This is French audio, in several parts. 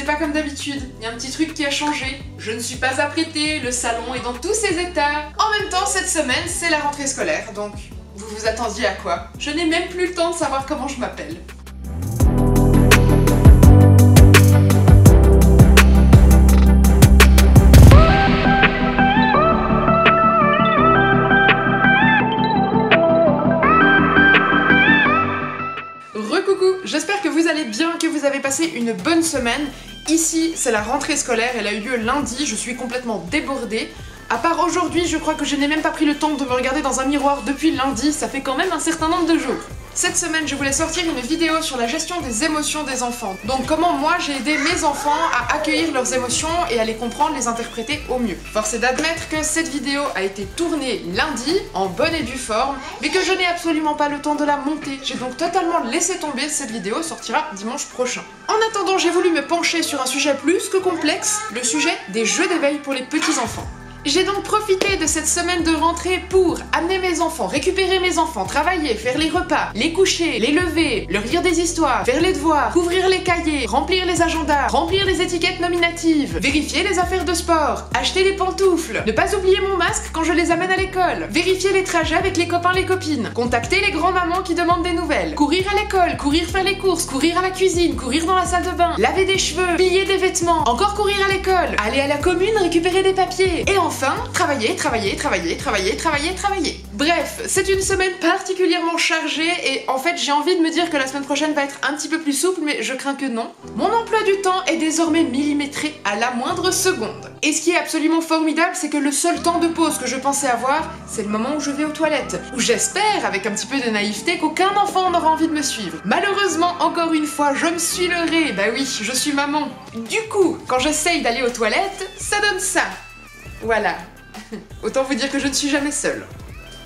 pas comme d'habitude, il y a un petit truc qui a changé. Je ne suis pas apprêtée, le salon est dans tous ses états. En même temps, cette semaine, c'est la rentrée scolaire, donc vous vous attendiez à quoi? Je n'ai même plus le temps de savoir comment je m'appelle. J'espère que vous allez bien, que vous avez passé une bonne semaine. Ici, c'est la rentrée scolaire, elle a eu lieu lundi, je suis complètement débordée. À part aujourd'hui, je crois que je n'ai même pas pris le temps de me regarder dans un miroir depuis lundi, ça fait quand même un certain nombre de jours. Cette semaine, je voulais sortir une vidéo sur la gestion des émotions des enfants. Donc comment moi j'ai aidé mes enfants à accueillir leurs émotions et à les comprendre, les interpréter au mieux. Force est d'admettre que cette vidéo a été tournée lundi, en bonne et due forme, mais que je n'ai absolument pas le temps de la monter. J'ai donc totalement laissé tomber, cette vidéo sortira dimanche prochain. En attendant, j'ai voulu me pencher sur un sujet plus que complexe, le sujet des jeux d'éveil pour les petits enfants. J'ai donc profité de cette semaine de rentrée pour amener mes enfants, récupérer mes enfants, travailler, faire les repas, les coucher, les lever, leur lire des histoires, faire les devoirs, couvrir les cahiers, remplir les agendas, remplir les étiquettes nominatives, vérifier les affaires de sport, acheter les pantoufles, ne pas oublier mon masque quand je les amène à l'école, vérifier les trajets avec les copains, les copines, contacter les grands-mamans qui demandent des nouvelles, courir à l'école, courir faire les courses, courir à la cuisine, courir dans la salle de bain, laver des cheveux, plier des vêtements, encore courir à l'école, aller à la commune récupérer des papiers, et enfin, travailler. Bref, c'est une semaine particulièrement chargée et en fait j'ai envie de me dire que la semaine prochaine va être un petit peu plus souple, mais je crains que non. Mon emploi du temps est désormais millimétré à la moindre seconde. Et ce qui est absolument formidable, c'est que le seul temps de pause que je pensais avoir, c'est le moment où je vais aux toilettes. Où j'espère, avec un petit peu de naïveté, qu'aucun enfant n'aura envie de me suivre. Malheureusement, encore une fois, je me suis leurrée. Bah oui, je suis maman. Du coup, quand j'essaye d'aller aux toilettes, ça donne ça. Voilà. Autant vous dire que je ne suis jamais seule.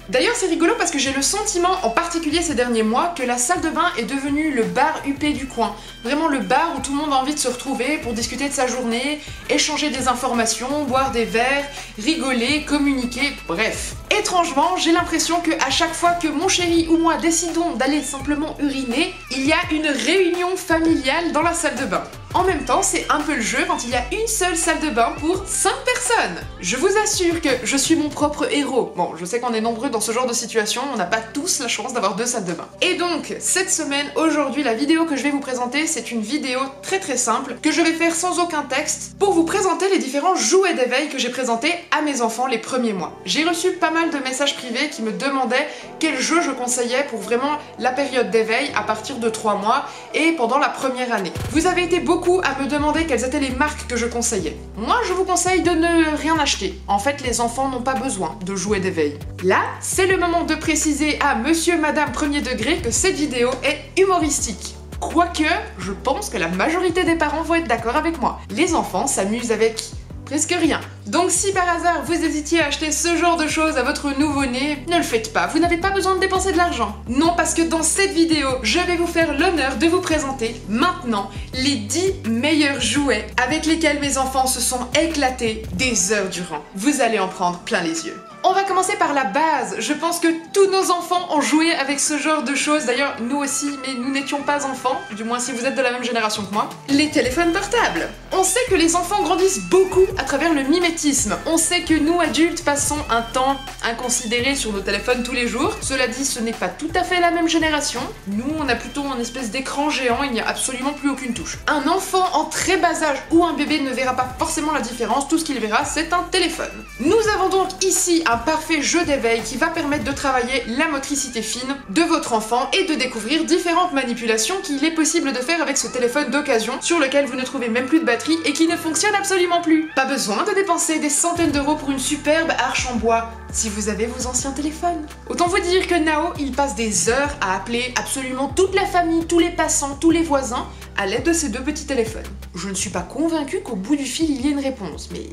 D'ailleurs c'est rigolo parce que j'ai le sentiment, en particulier ces derniers mois, que la salle de bain est devenue le bar huppé du coin. Vraiment le bar où tout le monde a envie de se retrouver pour discuter de sa journée, échanger des informations, boire des verres, rigoler, communiquer, bref. Étrangement, j'ai l'impression que à chaque fois que mon chéri ou moi décidons d'aller simplement uriner, il y a une réunion familiale dans la salle de bain. En même temps, c'est un peu le jeu quand il y a une seule salle de bain pour 5 personnes. Je vous assure que je suis mon propre héros. Bon, je sais qu'on est nombreux dans ce genre de situation, on n'a pas tous la chance d'avoir 2 salles de bain. Et donc, cette semaine, aujourd'hui, la vidéo que je vais vous présenter, c'est une vidéo très simple, que je vais faire sans aucun texte, pour vous présenter les différents jouets d'éveil que j'ai présentés à mes enfants les premiers mois. J'ai reçu pas mal de messages privés qui me demandaient quel jeu je conseillais pour vraiment la période d'éveil à partir de 3 mois et pendant la première année. Vous avez été beaucoup à me demander quelles étaient les marques que je conseillais. Moi, je vous conseille de ne rien acheter. En fait, les enfants n'ont pas besoin de jouets d'éveil. Là, c'est le moment de préciser à monsieur, madame premier degré que cette vidéo est humoristique. Quoique, je pense que la majorité des parents vont être d'accord avec moi. Les enfants s'amusent avec presque rien. Donc si par hasard vous hésitiez à acheter ce genre de choses à votre nouveau-né, ne le faites pas, vous n'avez pas besoin de dépenser de l'argent. Non, parce que dans cette vidéo, je vais vous faire l'honneur de vous présenter maintenant les 10 meilleurs jouets avec lesquels mes enfants se sont éclatés des heures durant. Vous allez en prendre plein les yeux. On va commencer par la base. Je pense que tous nos enfants ont joué avec ce genre de choses. D'ailleurs, nous aussi, mais nous n'étions pas enfants, du moins si vous êtes de la même génération que moi. Les téléphones portables. On sait que les enfants grandissent beaucoup à travers le mimétisme. On sait que nous, adultes, passons un temps inconsidéré sur nos téléphones tous les jours. Cela dit, ce n'est pas tout à fait la même génération. Nous, on a plutôt une espèce d'écran géant, il n'y a absolument plus aucune touche. Un enfant en très bas âge ou un bébé ne verra pas forcément la différence. Tout ce qu'il verra, c'est un téléphone. Nous avons donc ici un parfait jeu d'éveil qui va permettre de travailler la motricité fine de votre enfant et de découvrir différentes manipulations qu'il est possible de faire avec ce téléphone d'occasion sur lequel vous ne trouvez même plus de batterie et qui ne fonctionne absolument plus. Pas besoin de dépenser des centaines d'euros pour une superbe arche en bois si vous avez vos anciens téléphones. Autant vous dire que Nao, il passe des heures à appeler absolument toute la famille, tous les passants, tous les voisins à l'aide de ces 2 petits téléphones. Je ne suis pas convaincue qu'au bout du fil il y ait une réponse, mais...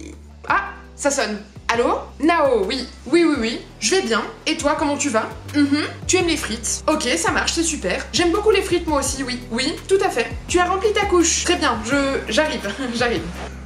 Ah, ça sonne. Allô? Nao, oui, je vais bien. Et toi, comment tu vas? Tu aimes les frites? Ok, ça marche, c'est super. J'aime beaucoup les frites, moi aussi, oui, tout à fait. Tu as rempli ta couche? Très bien, j'arrive.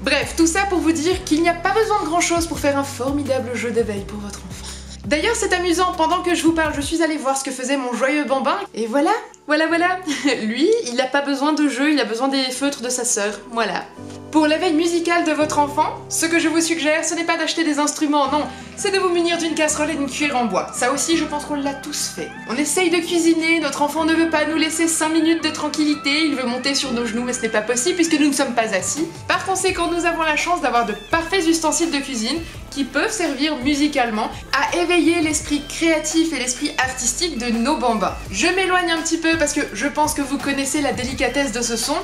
Bref, tout ça pour vous dire qu'il n'y a pas besoin de grand chose pour faire un formidable jeu d'éveil pour votre enfant. D'ailleurs, c'est amusant, pendant que je vous parle, je suis allée voir ce que faisait mon joyeux bambin, et voilà. Lui, il n'a pas besoin de jeu, il a besoin des feutres de sa sœur, voilà. Pour l'éveil musical de votre enfant, ce que je vous suggère, ce n'est pas d'acheter des instruments, non, c'est de vous munir d'une casserole et d'une cuillère en bois. Ça aussi, je pense qu'on l'a tous fait. On essaye de cuisiner, notre enfant ne veut pas nous laisser 5 minutes de tranquillité, il veut monter sur nos genoux, mais ce n'est pas possible puisque nous ne sommes pas assis. Par conséquent, nous avons la chance d'avoir de parfaits ustensiles de cuisine qui peuvent servir musicalement à éveiller l'esprit créatif et l'esprit artistique de nos bambins. Je m'éloigne un petit peu parce que je pense que vous connaissez la délicatesse de ce son.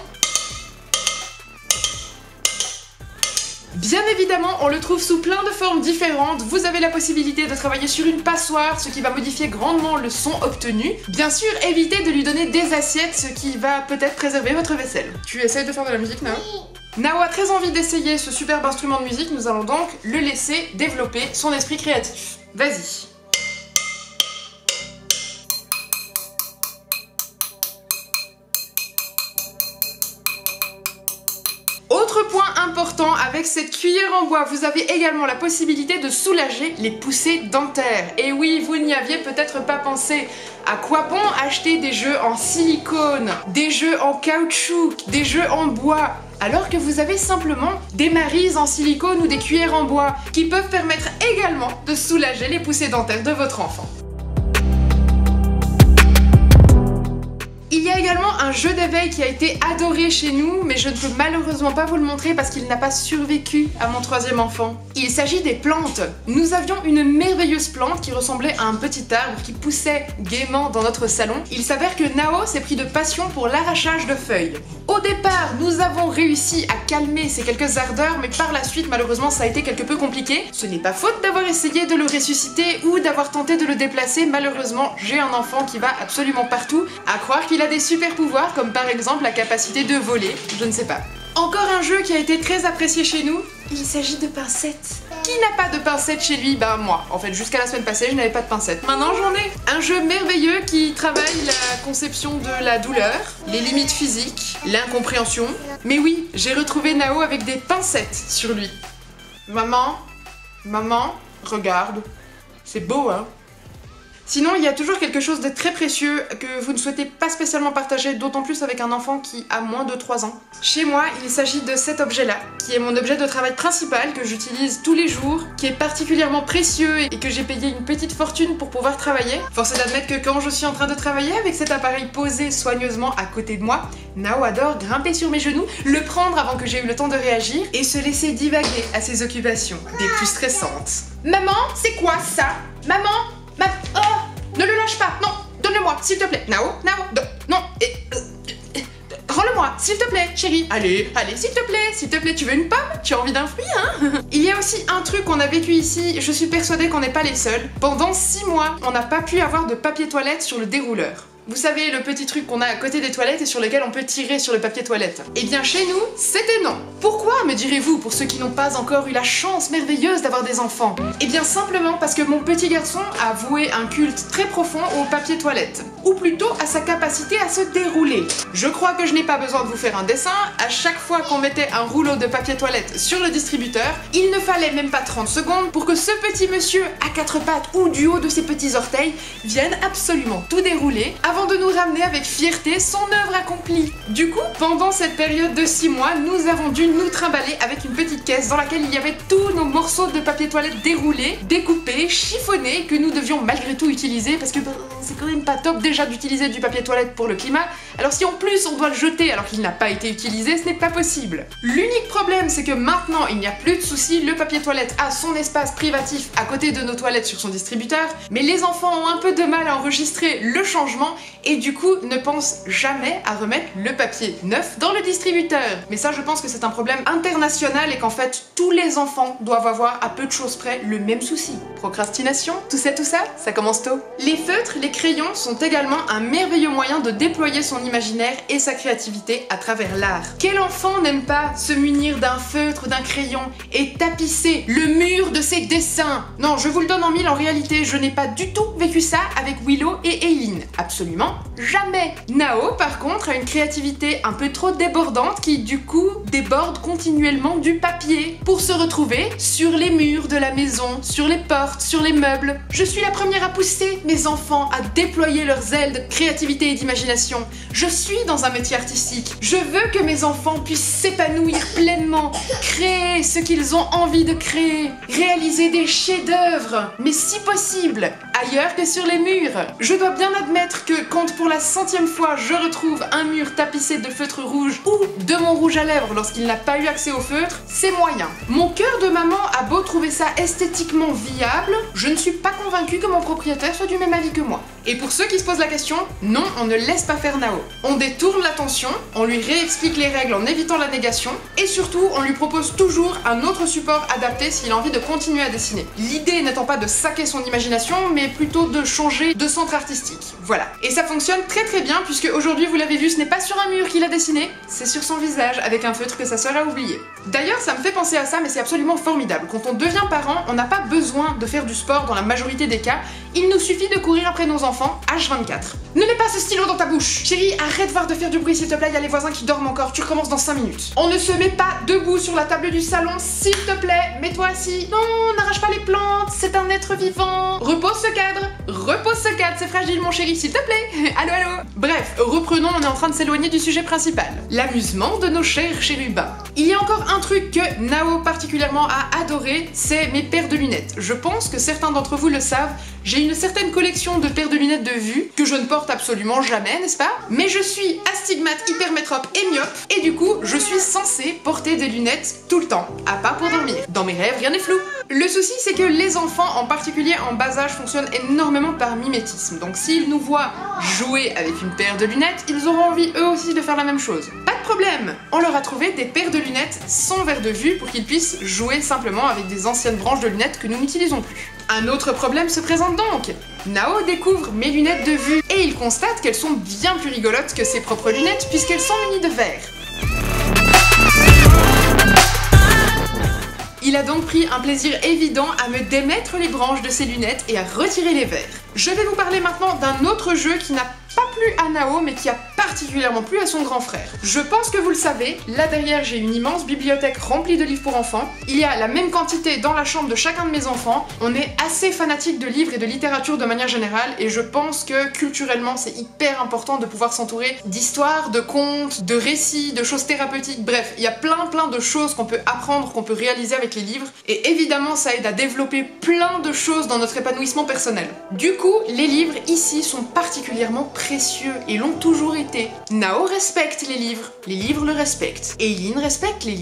Bien évidemment, on le trouve sous plein de formes différentes. Vous avez la possibilité de travailler sur une passoire, ce qui va modifier grandement le son obtenu. Bien sûr, évitez de lui donner des assiettes, ce qui va peut-être préserver votre vaisselle. Tu essayes de faire de la musique, Nao ? Nao a très envie d'essayer ce superbe instrument de musique, nous allons donc le laisser développer son esprit créatif. Vas-y. Autre point important, avec cette cuillère en bois, vous avez également la possibilité de soulager les poussées dentaires. Et oui, vous n'y aviez peut-être pas pensé. À quoi bon acheter des jeux en silicone, des jeux en caoutchouc, des jeux en bois, alors que vous avez simplement des marises en silicone ou des cuillères en bois qui peuvent permettre également de soulager les poussées dentaires de votre enfant. Il y a également un jeu d'éveil qui a été adoré chez nous, mais je ne peux malheureusement pas vous le montrer parce qu'il n'a pas survécu à mon 3e enfant. Il s'agit des plantes. Nous avions une merveilleuse plante qui ressemblait à un petit arbre qui poussait gaiement dans notre salon. Il s'avère que Nao s'est pris de passion pour l'arrachage de feuilles. Au départ, nous avons réussi à calmer ces quelques ardeurs, mais par la suite, malheureusement, ça a été quelque peu compliqué. Ce n'est pas faute d'avoir essayé de le ressusciter ou d'avoir tenté de le déplacer. Malheureusement, j'ai un enfant qui va absolument partout, à croire qu'il a des super pouvoirs, comme par exemple la capacité de voler, je ne sais pas. Encore un jeu qui a été très apprécié chez nous, il s'agit de pincettes. Qui n'a pas de pincettes chez lui? Ben moi. En fait, jusqu'à la semaine passée, je n'avais pas de pincettes. Maintenant, j'en ai. Un jeu merveilleux qui travaille la conception de la douleur, les limites physiques, l'incompréhension. Mais oui, j'ai retrouvé Nao avec des pincettes sur lui. Maman, regarde. C'est beau, hein? Sinon, il y a toujours quelque chose de très précieux que vous ne souhaitez pas spécialement partager, d'autant plus avec un enfant qui a moins de 3 ans. Chez moi, il s'agit de cet objet-là, qui est mon objet de travail principal, que j'utilise tous les jours, qui est particulièrement précieux et que j'ai payé une petite fortune pour pouvoir travailler. Force est d'admettre que quand je suis en train de travailler avec cet appareil posé soigneusement à côté de moi, Nao adore grimper sur mes genoux, le prendre avant que j'ai eu le temps de réagir et se laisser divaguer à ses occupations, des plus stressantes. Maman, c'est quoi ça? Maman, oh, ne le lâche pas, non, donne-le-moi, s'il te plaît. Nao, non, rends-le-moi, s'il te plaît, chérie. Allez, s'il te plaît, tu veux une pomme? Tu as envie d'un fruit, hein? Il y a aussi un truc qu'on a vécu ici, je suis persuadée qu'on n'est pas les seuls. Pendant 6 mois, on n'a pas pu avoir de papier toilette sur le dérouleur. Vous savez, le petit truc qu'on a à côté des toilettes et sur lequel on peut tirer sur le papier toilette. Eh bien chez nous, c'était non. Pourquoi, me direz-vous, pour ceux qui n'ont pas encore eu la chance merveilleuse d'avoir des enfants? Eh bien simplement parce que mon petit garçon a voué un culte très profond au papier toilette. Ou plutôt à sa capacité à se dérouler. Je crois que je n'ai pas besoin de vous faire un dessin. À chaque fois qu'on mettait un rouleau de papier toilette sur le distributeur, il ne fallait même pas 30 secondes pour que ce petit monsieur à 4 pattes ou du haut de ses petits orteils vienne absolument tout dérouler avant de nous ramener avec fierté son œuvre accomplie. Du coup, pendant cette période de 6 mois, nous avons dû nous trimballer avec une petite caisse dans laquelle il y avait tous nos morceaux de papier toilette déroulés, découpés, chiffonnés, que nous devions malgré tout utiliser parce que c'est quand même pas top déjà d'utiliser du papier toilette pour le climat. Alors si en plus on doit le jeter alors qu'il n'a pas été utilisé, ce n'est pas possible. L'unique problème, c'est que maintenant il n'y a plus de soucis, le papier toilette a son espace privatif à côté de nos toilettes sur son distributeur, mais les enfants ont un peu de mal à enregistrer le changement et du coup ne pensent jamais à remettre le papier neuf dans le distributeur. Mais ça, je pense que c'est un problème international et qu'en fait tous les enfants doivent avoir à peu de choses près le même souci. Procrastination, tout ça, ça commence tôt. Les feutres, les crayons sont également un merveilleux moyen de déployer son imaginaire et sa créativité à travers l'art. Quel enfant n'aime pas se munir d'un feutre, d'un crayon et tapisser le mur de ses dessins? Non, je vous le donne en mille, en réalité, je n'ai pas du tout vécu ça avec Willow et Eileen. Absolument absolument jamais. Nao, par contre, a une créativité un peu trop débordante qui, du coup, déborde continuellement du papier pour se retrouver sur les murs de la maison, sur les portes, sur les meubles. Je suis la première à pousser mes enfants à déployer leurs ailes de créativité et d'imagination. Je suis dans un métier artistique. Je veux que mes enfants puissent s'épanouir pleinement, créer ce qu'ils ont envie de créer, réaliser des chefs-d'œuvre, mais si possible, ailleurs que sur les murs. Je dois bien admettre que quand pour la 100e fois je retrouve un mur tapissé de feutre rouge ou de mon rouge à lèvres lorsqu'il n'a pas eu accès au feutre, c'est moyen. Mon cœur de maman a beau trouver ça esthétiquement viable, je ne suis pas convaincue que mon propriétaire soit du même avis que moi. Et pour ceux qui se posent la question, non, on ne laisse pas faire Nao. On détourne l'attention, on lui réexplique les règles en évitant la négation, et surtout, on lui propose toujours un autre support adapté s'il a envie de continuer à dessiner. L'idée n'étant pas de saquer son imagination, mais plutôt de changer de centre artistique. Voilà. Et ça fonctionne très très bien, puisque aujourd'hui, vous l'avez vu, ce n'est pas sur un mur qu'il a dessiné, c'est sur son visage, avec un feutre que sa sœur a oublié. D'ailleurs, ça me fait penser à ça, mais c'est absolument formidable. Quand on devient parent, on n'a pas besoin de faire du sport dans la majorité des cas, il nous suffit de courir après nos enfants, H24. Ne mets pas ce stylo dans ta bouche! Chérie, arrête voir de faire du bruit s'il te plaît, il y a les voisins qui dorment encore, tu recommences dans 5 minutes. On ne se met pas debout sur la table du salon, s'il te plaît, mets-toi assis. Non, n'arrache pas les plantes, c'est un être vivant. Repose ce cadre, c'est fragile mon chéri, s'il te plaît. Allô, allô. Bref, reprenons, on est en train de s'éloigner du sujet principal. L'amusement de nos chers chérubins. Il y a encore un truc que Nao particulièrement a adoré, c'est mes paires de lunettes. Je pense que certains d'entre vous le savent, j'ai une certaine collection de paires de lunettes de vue, que je ne porte absolument jamais, n'est-ce pas? Mais je suis astigmate, hypermétrope et myope, et du coup, je suis censée porter des lunettes tout le temps, à part pour dormir. Dans mes rêves, rien n'est flou. Le souci, c'est que les enfants, en particulier en bas âge, fonctionnent énormément par mimétisme. Donc s'ils nous voient jouer avec une paire de lunettes, ils auront envie eux aussi de faire la même chose. Pas de problème! On leur a trouvé des paires de lunettes sans verre de vue pour qu'ils puissent jouer simplement avec des anciennes branches de lunettes que nous n'utilisons plus. Un autre problème se présente donc. Nao découvre mes lunettes de vue et il constate qu'elles sont bien plus rigolotes que ses propres lunettes puisqu'elles sont munies de verre. Il a donc pris un plaisir évident à me démettre les branches de ses lunettes et à retirer les verres. Je vais vous parler maintenant d'un autre jeu qui n'a pas plu à Nao mais qui a particulièrement plu à son grand frère. Je pense que vous le savez, là derrière j'ai une immense bibliothèque remplie de livres pour enfants. Il y a la même quantité dans la chambre de chacun de mes enfants. On est assez fanatique de livres et de littérature de manière générale et je pense que culturellement c'est hyper important de pouvoir s'entourer d'histoires, de contes, de récits, de choses thérapeutiques. Bref, il y a plein de choses qu'on peut apprendre, qu'on peut réaliser avec les livres et évidemment ça aide à développer plein de choses dans notre épanouissement personnel. Du coup, les livres ici sont particulièrement précieux et l'ont toujours été. Nao respecte les livres le respectent. Eileen respecte les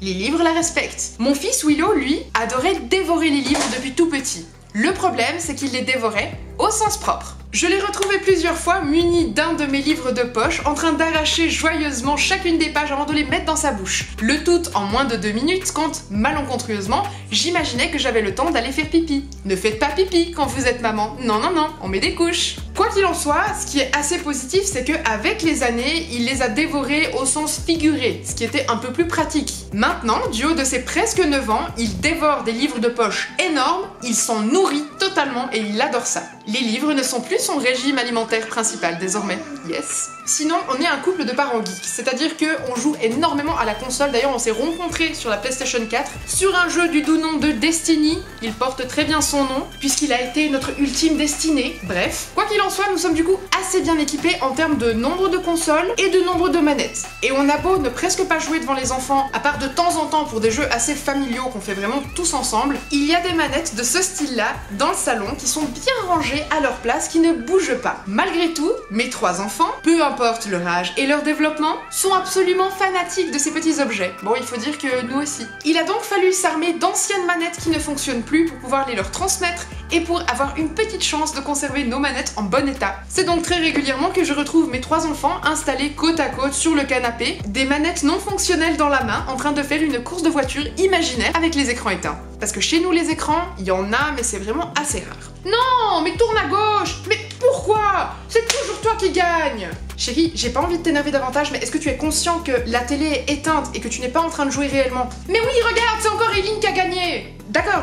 livres la respectent. Mon fils Willow, lui, adorait dévorer les livres depuis tout petit. Le problème, c'est qu'il les dévorait au sens propre. Je l'ai retrouvé plusieurs fois muni d'un de mes livres de poche, en train d'arracher joyeusement chacune des pages avant de les mettre dans sa bouche. Le tout en moins de 2 minutes quand, malencontreusement, j'imaginais que j'avais le temps d'aller faire pipi. Ne faites pas pipi quand vous êtes maman. Non, on met des couches. Quoi qu'il en soit, ce qui est assez positif, c'est qu'avec les années, il les a dévorés au sens figuré, ce qui était un peu plus pratique. Maintenant, du haut de ses presque 9 ans, il dévore des livres de poche énormes, il s'en nourrit totalement et il adore ça. Les livres ne sont plus son régime alimentaire principal désormais. Yes. Sinon, on est un couple de parents geeks, c'est-à-dire qu'on joue énormément à la console. D'ailleurs, on s'est rencontrés sur la PlayStation 4 sur un jeu du doux nom de Destiny. Il porte très bien son nom, puisqu'il a été notre ultime destinée. Bref, quoi qu'il en soit, nous sommes du coup assez bien équipés en termes de nombre de consoles et de nombre de manettes. Et on a beau ne presque pas jouer devant les enfants, à part de temps en temps pour des jeux assez familiaux qu'on fait vraiment tous ensemble, il y a des manettes de ce style-là dans le salon qui sont bien rangées à leur place, qui ne bougent pas. Malgré tout, mes 3 enfants, peu importe leur âge et leur développement, sont absolument fanatiques de ces petits objets. Bon, il faut dire que nous aussi. Il a donc fallu s'armer d'anciennes manettes qui ne fonctionnent plus pour pouvoir les leur transmettre et pour avoir une petite chance de conserver nos manettes en bon état. C'est donc très régulièrement que je retrouve mes 3 enfants installés côte à côte sur le canapé, des manettes non fonctionnelles dans la main, en train de faire une course de voiture imaginaire avec les écrans éteints. Parce que chez nous les écrans, il y en a mais c'est vraiment assez rare. Non, mais tourne à gauche! Mais pourquoi? C'est toujours toi qui gagne! Chérie, j'ai pas envie de t'énerver davantage, mais est-ce que tu es conscient que la télé est éteinte et que tu n'es pas en train de jouer réellement? Mais oui, regarde, c'est encore Eileen qui a gagné! D'accord,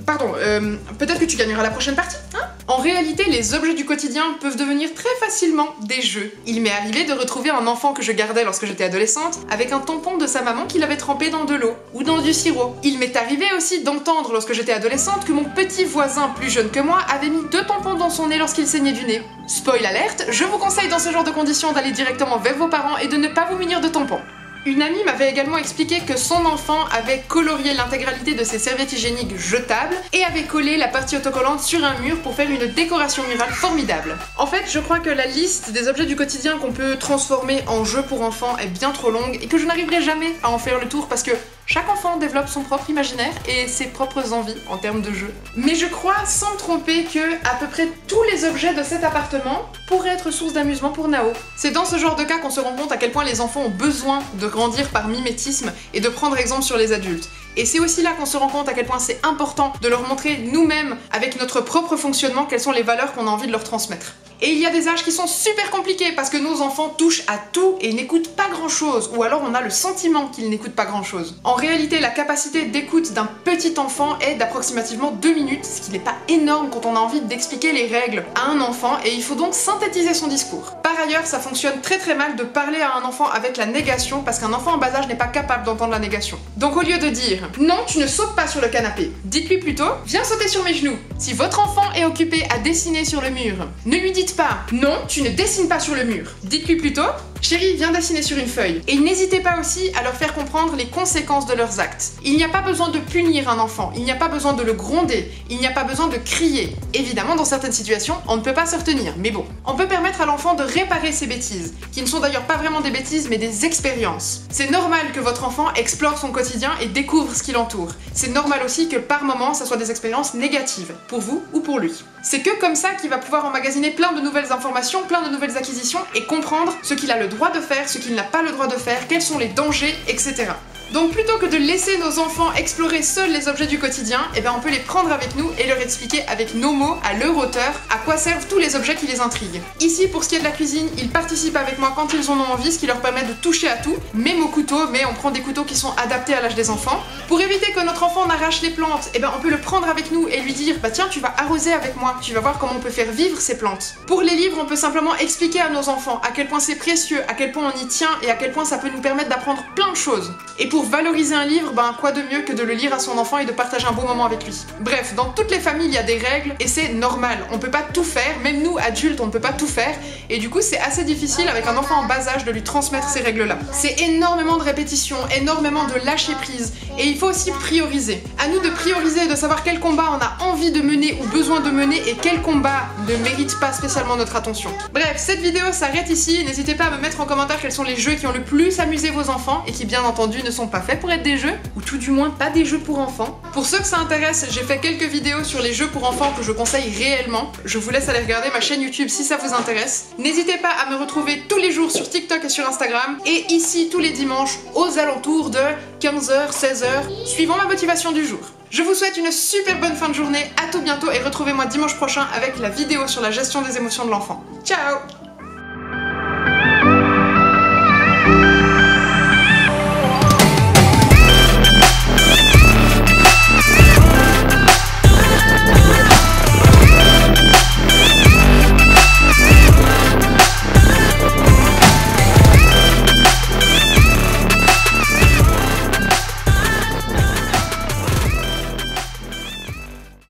Pardon, peut-être que tu gagneras la prochaine partie, hein? En réalité, les objets du quotidien peuvent devenir très facilement des jeux. Il m'est arrivé de retrouver un enfant que je gardais lorsque j'étais adolescente avec un tampon de sa maman qu'il avait trempé dans de l'eau ou dans du sirop. Il m'est arrivé aussi d'entendre lorsque j'étais adolescente que mon petit voisin plus jeune que moi avait mis 2 tampons dans son nez lorsqu'il saignait du nez. Spoil alerte, je vous conseille dans ce genre de conditions d'aller directement vers vos parents et de ne pas vous munir de tampons. Une amie m'avait également expliqué que son enfant avait colorié l'intégralité de ses serviettes hygiéniques jetables et avait collé la partie autocollante sur un mur pour faire une décoration murale formidable. En fait, je crois que la liste des objets du quotidien qu'on peut transformer en jeux pour enfants est bien trop longue et que je n'arriverai jamais à en faire le tour parce que chaque enfant développe son propre imaginaire et ses propres envies en termes de jeux. Mais je crois, sans me tromper, que à peu près tous les objets de cet appartement pourraient être source d'amusement pour Nao. C'est dans ce genre de cas qu'on se rend compte à quel point les enfants ont besoin de grandir par mimétisme et de prendre exemple sur les adultes. Et c'est aussi là qu'on se rend compte à quel point c'est important de leur montrer nous-mêmes, avec notre propre fonctionnement, quelles sont les valeurs qu'on a envie de leur transmettre. Et il y a des âges qui sont super compliqués parce que nos enfants touchent à tout et n'écoutent pas grand-chose, ou alors on a le sentiment qu'ils n'écoutent pas grand-chose. En réalité, la capacité d'écoute d'un petit enfant est d'approximativement 2 minutes, ce qui n'est pas énorme quand on a envie d'expliquer les règles à un enfant, et il faut donc synthétiser son discours. Par ailleurs, ça fonctionne très mal de parler à un enfant avec la négation parce qu'un enfant en bas âge n'est pas capable d'entendre la négation. Donc au lieu de dire « Non, tu ne sautes pas sur le canapé », dites-lui plutôt « Viens sauter sur mes genoux ». Si votre enfant est occupé à dessiner sur le mur, ne lui dites pas « Non, tu ne dessines pas sur le mur ». Dites-lui plutôt « Chérie, viens dessiner sur une feuille ». Et n'hésitez pas aussi à leur faire comprendre les conséquences de leurs actes. Il n'y a pas besoin de punir un enfant, il n'y a pas besoin de le gronder, il n'y a pas besoin de crier. Évidemment, dans certaines situations, on ne peut pas se retenir, mais bon. On peut permettre à l'enfant de réparer ses bêtises, qui ne sont d'ailleurs pas vraiment des bêtises, mais des expériences. C'est normal que votre enfant explore son quotidien et découvre ce qui l'entoure. C'est normal aussi que par moments, ça soit des expériences négatives, pour vous ou pour lui. C'est que comme ça qu'il va pouvoir emmagasiner plein de nouvelles informations, plein de nouvelles acquisitions et comprendre ce qu'il a le droit de faire, ce qu'il n'a pas le droit de faire, quels sont les dangers, etc. Donc plutôt que de laisser nos enfants explorer seuls les objets du quotidien, eh ben on peut les prendre avec nous et leur expliquer avec nos mots, à leur hauteur, à quoi servent tous les objets qui les intriguent. Ici, pour ce qui est de la cuisine, ils participent avec moi quand ils en ont envie, ce qui leur permet de toucher à tout, même au couteau, mais on prend des couteaux qui sont adaptés à l'âge des enfants. Pour éviter que notre enfant n'arrache les plantes, eh ben on peut le prendre avec nous et lui dire « Bah tiens, tu vas arroser avec moi, tu vas voir comment on peut faire vivre ces plantes ». Pour les livres, on peut simplement expliquer à nos enfants à quel point c'est précieux, à quel point on y tient et à quel point ça peut nous permettre d'apprendre plein de choses. Et pour valoriser un livre, ben quoi de mieux que de le lire à son enfant et de partager un bon moment avec lui. Bref, dans toutes les familles, il y a des règles et c'est normal. On peut pas tout faire, même nous adultes, on ne peut pas tout faire. Et du coup, c'est assez difficile avec un enfant en bas âge de lui transmettre ces règles-là. C'est énormément de répétitions, énormément de lâcher prise. Et il faut aussi prioriser. À nous de prioriser et de savoir quel combat on a envie de mener ou besoin de mener et quel combat ne mérite pas spécialement notre attention. Bref, cette vidéo s'arrête ici. N'hésitez pas à me mettre en commentaire quels sont les jeux qui ont le plus amusé vos enfants et qui bien entendu ne sont pas faits pour être des jeux, ou tout du moins pas des jeux pour enfants. Pour ceux que ça intéresse, j'ai fait quelques vidéos sur les jeux pour enfants que je conseille réellement. Je vous laisse aller regarder ma chaîne YouTube si ça vous intéresse. N'hésitez pas à me retrouver tous les jours sur TikTok et sur Instagram, et ici tous les dimanches aux alentours de 15h, 16h, suivant ma motivation du jour. Je vous souhaite une super bonne fin de journée, à tout bientôt et retrouvez-moi dimanche prochain avec la vidéo sur la gestion des émotions de l'enfant. Ciao!